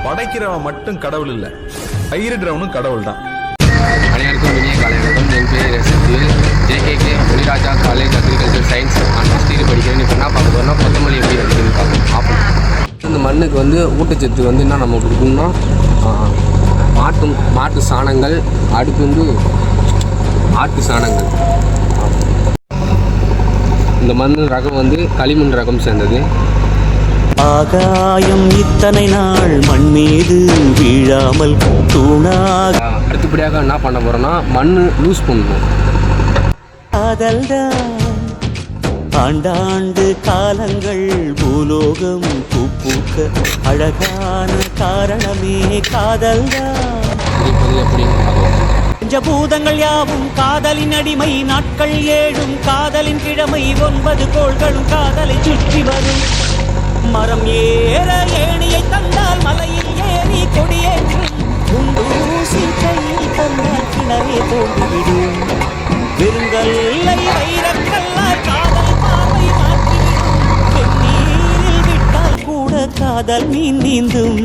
படைக்கிறவன் மட்டும் கடவுள் இல்ல, பயிரிடுறவனும் கடவுள் தான். அனைவருக்கும் இனிய காலை வணக்கம். என் பேர் SSL JKK Muniraja college agriculture science நான் ஃபஸ்ட் இயர் படிக்கிறேன். இப்போ என்ன பார்க்க போகிறோம்னா கொத்தமல்லி எப்படி அடிக்கணும்னு பார்ப்போம். இந்த மண்ணுக்கு வந்து ஊட்டச்சத்து வந்து என்ன நம்ம கொடுக்கணும்னா மாட்டு சாணங்கள், அடுத்து வந்து ஆட்டு சாணங்கள். இந்த மண் ரகம் வந்து களிமண் ரகம் சேர்ந்தது. ஆகாயம் இத்தனை நாள் மண் மீது வீழாமல் தூணாக. அடுத்தபடியாக என்ன பண்ண போகிறோன்னா மண் லூஸ் பண்ணணும். காதல்தான் ஆண்டாண்டு காலங்கள் பூலோகம் பூக்க அழகான காரணமே காதல்தான். பஞ்சபூதங்கள் யாவும் காதலின் அடிமை, நாட்கள் 7 காதலின் கிழமை, 9 கோள்களும் காதலை சுற்றி வரும். மரம் ஏற ஏணியை தந்தால் மலையில் ஏறி கொடியேற்றும், குண்டூசி கையில் தந்தால் கிணறே தோன்றிவிடும். வெறுங்கல்லை வைரக்கல்லால் காதல் பார்வை மாற்றிவிடும். வெந்நீரில் விட்டால் கூட காதல் மீன் நீந்தும்.